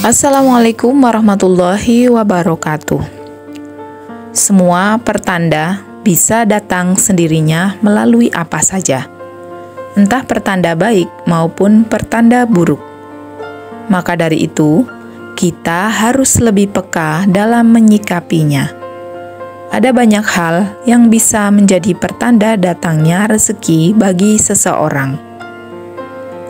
Assalamualaikum warahmatullahi wabarakatuh. Semua pertanda bisa datang sendirinya melalui apa saja, entah pertanda baik maupun pertanda buruk. Maka dari itu, kita harus lebih peka dalam menyikapinya. Ada banyak hal yang bisa menjadi pertanda datangnya rezeki bagi seseorang.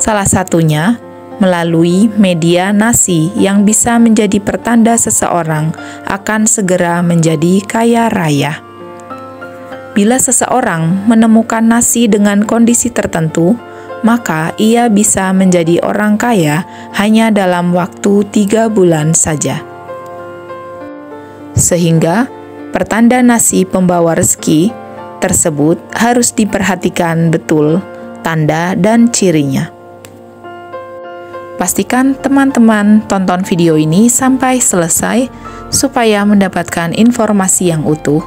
Salah satunya melalui media nasi yang bisa menjadi pertanda seseorang akan segera menjadi kaya raya. Bila seseorang menemukan nasi dengan kondisi tertentu, maka ia bisa menjadi orang kaya hanya dalam waktu 3 bulan saja. Sehingga pertanda nasi pembawa rezeki tersebut harus diperhatikan betul tanda dan cirinya. Pastikan teman-teman tonton video ini sampai selesai supaya mendapatkan informasi yang utuh.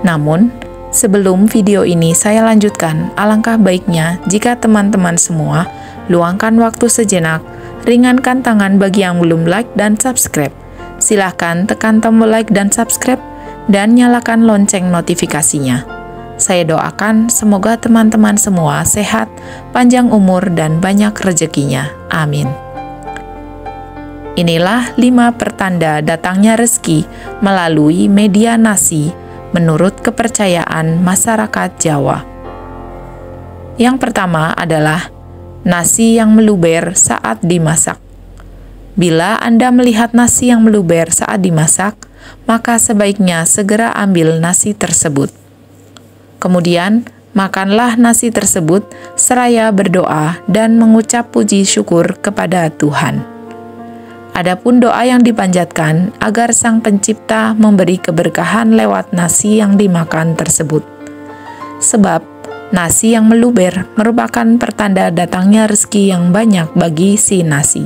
Namun, sebelum video ini saya lanjutkan, alangkah baiknya jika teman-teman semua luangkan waktu sejenak, ringankan tangan bagi yang belum like dan subscribe. Silahkan tekan tombol like dan subscribe dan nyalakan lonceng notifikasinya. Saya doakan semoga teman-teman semua sehat, panjang umur, dan banyak rezekinya. Amin. Inilah 5 pertanda datangnya rezeki melalui media nasi menurut kepercayaan masyarakat Jawa. Yang pertama adalah nasi yang meluber saat dimasak. Bila Anda melihat nasi yang meluber saat dimasak, maka sebaiknya segera ambil nasi tersebut. Kemudian, makanlah nasi tersebut seraya berdoa dan mengucap puji syukur kepada Tuhan. Adapun doa yang dipanjatkan agar Sang Pencipta memberi keberkahan lewat nasi yang dimakan tersebut. Sebab, nasi yang meluber merupakan pertanda datangnya rezeki yang banyak bagi si nasi.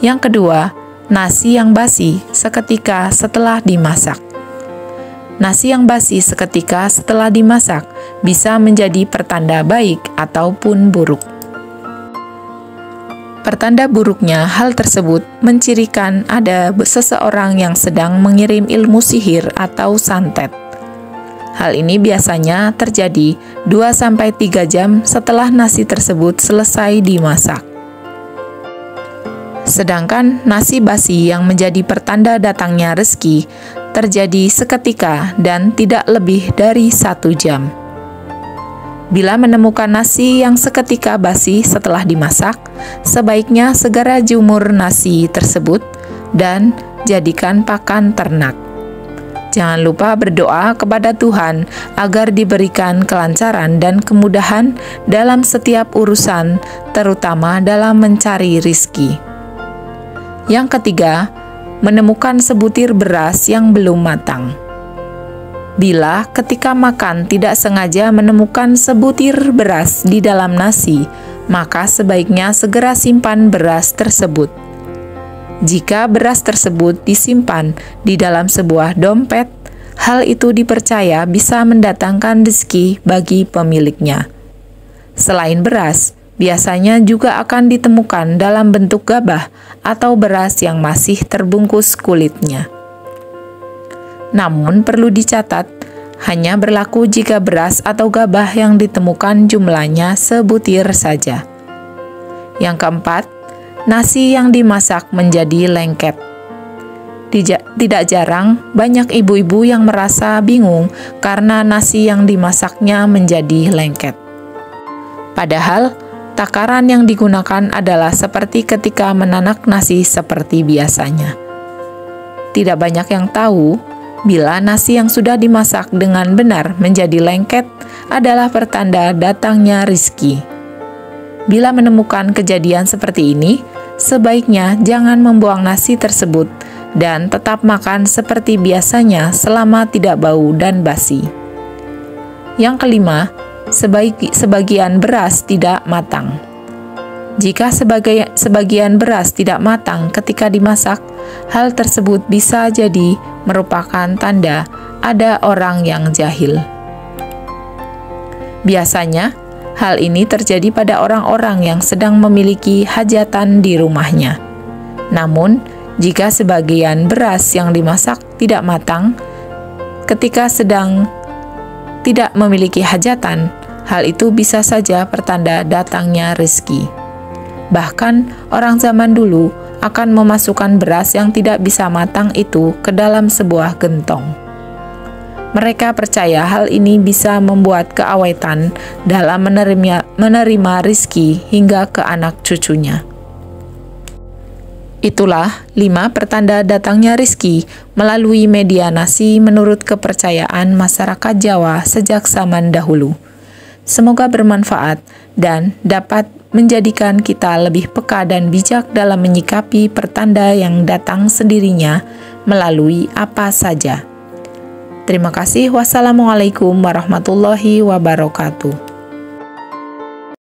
Yang kedua, nasi yang basi seketika setelah dimasak. Nasi yang basi seketika setelah dimasak bisa menjadi pertanda baik ataupun buruk. Pertanda buruknya hal tersebut mencirikan ada seseorang yang sedang mengirim ilmu sihir atau santet. Hal ini biasanya terjadi 2-3 jam setelah nasi tersebut selesai dimasak. Sedangkan nasi basi yang menjadi pertanda datangnya rezeki terjadi seketika dan tidak lebih dari 1 jam. Bila menemukan nasi yang seketika basi setelah dimasak, sebaiknya segera jemur nasi tersebut dan jadikan pakan ternak. Jangan lupa berdoa kepada Tuhan agar diberikan kelancaran dan kemudahan dalam setiap urusan, terutama dalam mencari rizki. Yang ketiga, menemukan sebutir beras yang belum matang. Bila ketika makan tidak sengaja menemukan sebutir beras di dalam nasi, maka sebaiknya segera simpan beras tersebut. Jika beras tersebut disimpan di dalam sebuah dompet, hal itu dipercaya bisa mendatangkan rezeki bagi pemiliknya. Selain beras, biasanya juga akan ditemukan dalam bentuk gabah atau beras yang masih terbungkus kulitnya. Namun perlu dicatat, hanya berlaku jika beras atau gabah yang ditemukan jumlahnya sebutir saja. Yang keempat, nasi yang dimasak menjadi lengket. Tidak jarang banyak ibu-ibu yang merasa bingung karena nasi yang dimasaknya menjadi lengket. Padahal, takaran yang digunakan adalah seperti ketika menanak nasi seperti biasanya. Tidak banyak yang tahu, bila nasi yang sudah dimasak dengan benar menjadi lengket adalah pertanda datangnya rizki. Bila menemukan kejadian seperti ini, sebaiknya jangan membuang nasi tersebut dan tetap makan seperti biasanya selama tidak bau dan basi. Yang kelima, sebagian beras tidak matang. Jika sebagian beras tidak matang ketika dimasak, hal tersebut bisa jadi merupakan tanda ada orang yang jahil. Biasanya, Hal ini terjadi pada orang-orang yang sedang memiliki hajatan di rumahnya. Namun, jika sebagian beras yang dimasak tidak matang ketika sedang tidak memiliki hajatan, hal itu bisa saja pertanda datangnya rezeki. Bahkan, orang zaman dulu akan memasukkan beras yang tidak bisa matang itu ke dalam sebuah gentong. Mereka percaya hal ini bisa membuat keawetan dalam menerima rizki hingga ke anak cucunya. Itulah 5 pertanda datangnya rizki melalui media nasi menurut kepercayaan masyarakat Jawa sejak zaman dahulu. Semoga bermanfaat dan dapat menjadikan kita lebih peka dan bijak dalam menyikapi pertanda yang datang sendirinya melalui apa saja. Terima kasih. Wassalamualaikum warahmatullahi wabarakatuh.